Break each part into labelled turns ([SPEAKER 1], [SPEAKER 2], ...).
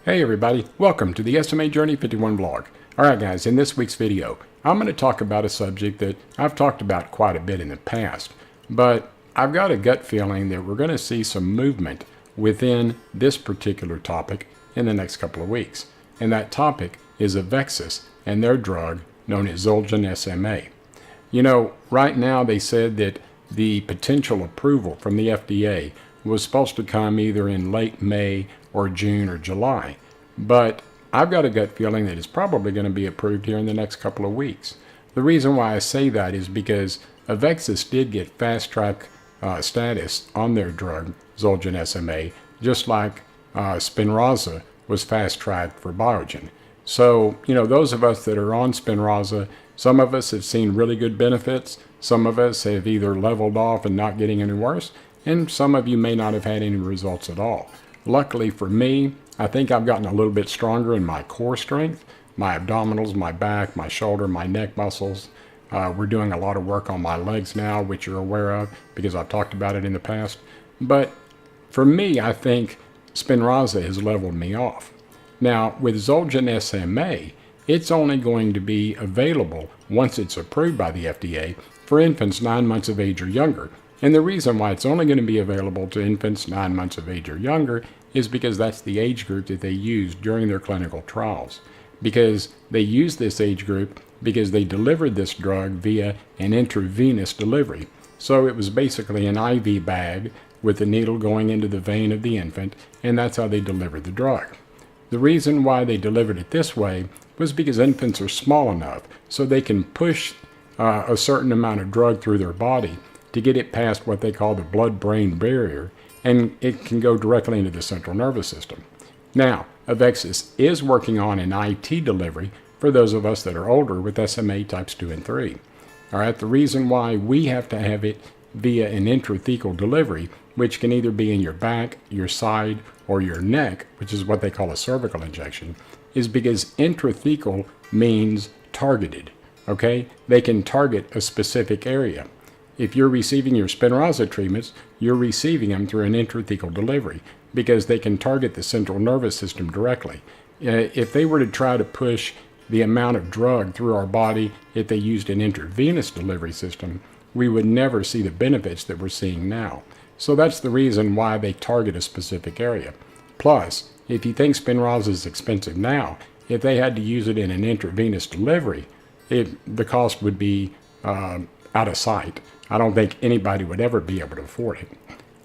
[SPEAKER 1] Hey everybody, welcome to the SMA Journey 51 vlog. Alright guys, in this week's video, I'm going to talk about a subject that I've talked about quite a bit in the past, but I've got a gut feeling that we're going to see some movement within this particular topic in the next couple of weeks. And that topic is AveXis and their drug known as ZOLGENSMA. You know, right now they said that the potential approval from the FDA was supposed to come either in late May or June or July, but I've got a gut feeling that it's probably going to be approved here in the next couple of weeks. The reason why I say that is because AveXis did get fast track status on their drug ZOLGENSMA, just like Spinal was fast tracked for Biogen. So, you know, those of us that are on Spinal, some of us have seen really good benefits, some of us have either leveled off and not getting any worse, and some of you may not have had any results at all. Luckily for me, I think I've gotten a little bit stronger in my core strength, my abdominals, my back, my shoulder, my neck muscles. We're doing a lot of work on my legs now, which you're aware of because I've talked about it in the past. But for me, I think Spinal has leveled me off. Now, with ZOLGENSMA, it's only going to be available once it's approved by the FDA for infants 9 months of age or younger. And the reason why it's only going to be available to infants 9 months of age or younger is because that's the age group that they used during their clinical trials. Because they used this age group because they delivered this drug via an intravenous delivery. So it was basically an IV bag with the needle going into the vein of the infant, and that's how they delivered the drug. The reason why they delivered it this way was because infants are small enough so they can push a certain amount of drug through their body to get it past what they call the blood-brain barrier, and it can go directly into the central nervous system. Now, AveXis is working on an IT delivery for those of us that are older with SMA types 2 and 3. All right, the reason why we have to have it via an intrathecal delivery, which can either be in your back, your side, or your neck, which is what they call a cervical injection, is because intrathecal means targeted, okay? They can target a specific area. If you're receiving your Spinal treatments, you're receiving them through an intrathecal delivery because they can target the central nervous system directly. If they were to try to push the amount of drug through our body if they used an intravenous delivery system, we would never see the benefits that we're seeing now. So that's the reason why they target a specific area. Plus, if you think Spinal is expensive now, if they had to use it in an intravenous delivery, the cost would be out of sight. I don't think anybody would ever be able to afford it.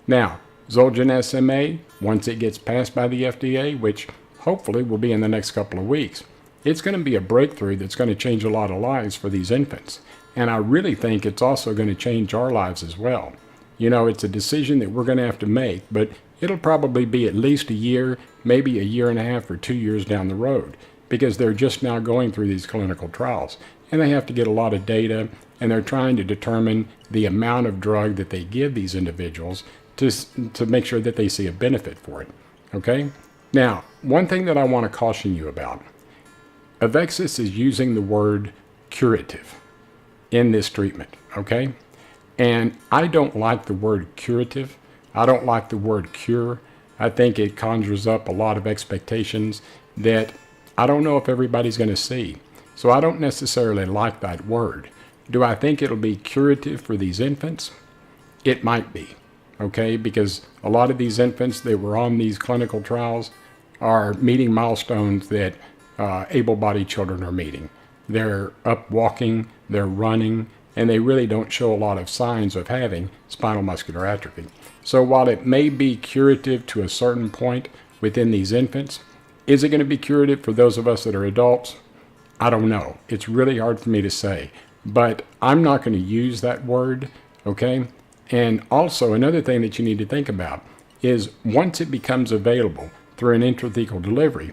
[SPEAKER 1] Now, ZOLGENSMA, once it gets passed by the FDA, which hopefully will be in the next couple of weeks, it's going to be a breakthrough that's going to change a lot of lives for these infants. And I really think it's also going to change our lives as well. You know, it's a decision that we're going to have to make, but it'll probably be at least a year, maybe a year and a half or 2 years down the road, because they're just now going through these clinical trials. And they have to get a lot of data, and they're trying to determine the amount of drug that they give these individuals to make sure that they see a benefit for it, okay? Now, one thing that I want to caution you about, AveXis is using the word curative in this treatment, okay? And I don't like the word curative. I don't like the word cure. I think it conjures up a lot of expectations that I don't know if everybody's going to see. So I don't necessarily like that word. Do I think it'll be curative for these infants? It might be, okay? Because a lot of these infants that were on these clinical trials are meeting milestones that able-bodied children are meeting. They're up walking, they're running, and they really don't show a lot of signs of having spinal muscular atrophy. So while it may be curative to a certain point within these infants, is it going to be curative for those of us that are adults? I don't know. It's really hard for me to say, but I'm not going to use that word, okay? And also another thing that you need to think about is once it becomes available through an intrathecal delivery,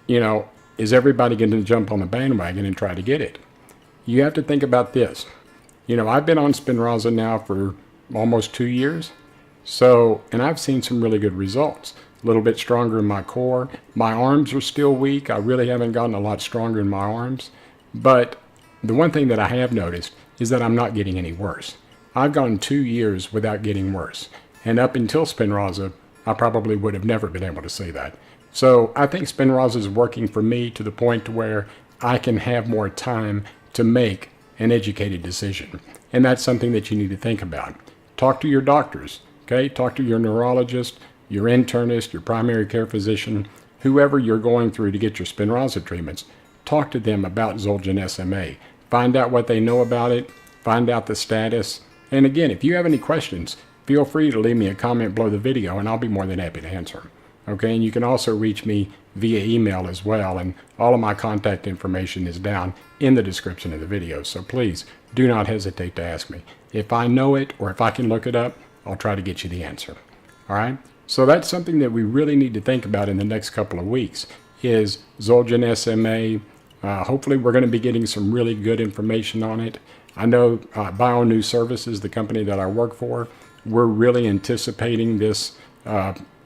[SPEAKER 1] you know, is everybody going to jump on the bandwagon and try to get it? You have to think about this. You know, I've been on Spinal now for almost 2 years. So, and I've seen some really good results. A little bit stronger in my core. My arms are still weak. I really haven't gotten a lot stronger in my arms. But the one thing that I have noticed is that I'm not getting any worse. I've gone 2 years without getting worse. And up until Spinraza, I probably would have never been able to say that. So I think Spinraza is working for me to the point where I can have more time to make an educated decision. And that's something that you need to think about. Talk to your doctors, okay? Talk to your neurologist, your internist, your primary care physician, whoever you're going through to get your Spinraza treatments. Talk to them about ZOLGENSMA. Find out what they know about it, find out the status. And again, if you have any questions, feel free to leave me a comment below the video and I'll be more than happy to answer them. Okay, and you can also reach me via email as well, and all of my contact information is down in the description of the video, so please do not hesitate to ask me. If I know it or if I can look it up, I'll try to get you the answer. All right, so that's something that we really need to think about in the next couple of weeks is ZOLGENSMA. Hopefully we're going to be getting some really good information on it. I know BioNews Services, the company that I work for, we're really anticipating this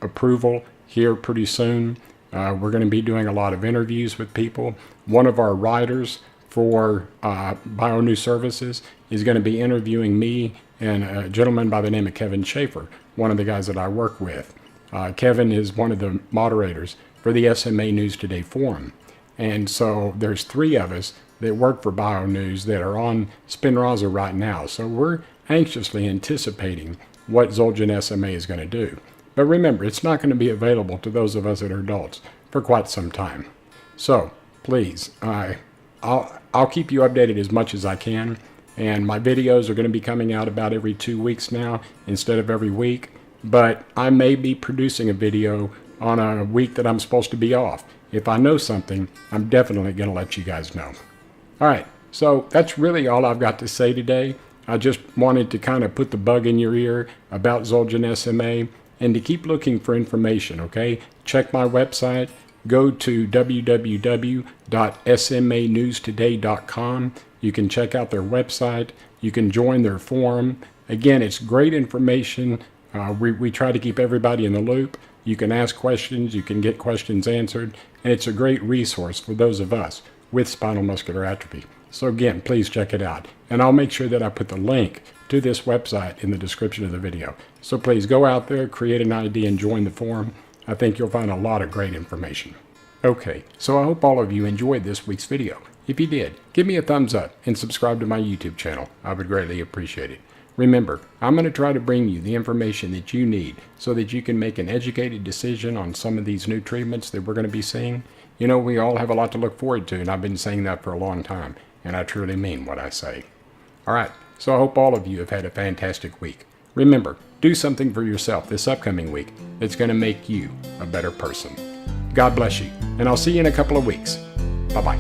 [SPEAKER 1] approval here pretty soon. We're going to be doing a lot of interviews with people. One of our writers for BioNews Services is going to be interviewing me and a gentleman by the name of Kevin Schaefer, one of the guys that I work with. Kevin is one of the moderators for the SMA News Today forum. And so there's 3 of us that work for BioNews that are on Spinraza right now. So we're anxiously anticipating what ZOLGENSMA is going to do. But remember, it's not going to be available to those of us that are adults for quite some time. So please, I'll keep you updated as much as I can. And my videos are going to be coming out about every 2 weeks now instead of every week. But I may be producing a video on a week that I'm supposed to be off. If I know something, I'm definitely going to let you guys know. All right, so that's really all I've got to say today. I just wanted to kind of put the bug in your ear about ZOLGENSMA and to keep looking for information, okay? Check my website. Go to www.smanewstoday.com. You can check out their website. You can join their forum. Again, it's great information. We try to keep everybody in the loop. You can ask questions. You can get questions answered. And it's a great resource for those of us with spinal muscular atrophy. So again, please check it out. And I'll make sure that I put the link to this website in the description of the video. So please go out there, create an ID, and join the forum. I think you'll find a lot of great information. Okay, so I hope all of you enjoyed this week's video. If you did, give me a thumbs up and subscribe to my YouTube channel. I would greatly appreciate it. Remember, I'm going to try to bring you the information that you need so that you can make an educated decision on some of these new treatments that we're going to be seeing. You know, we all have a lot to look forward to, and I've been saying that for a long time, and I truly mean what I say. All right, so I hope all of you have had a fantastic week. Remember, do something for yourself this upcoming week that's going to make you a better person. God bless you, and I'll see you in a couple of weeks. Bye-bye.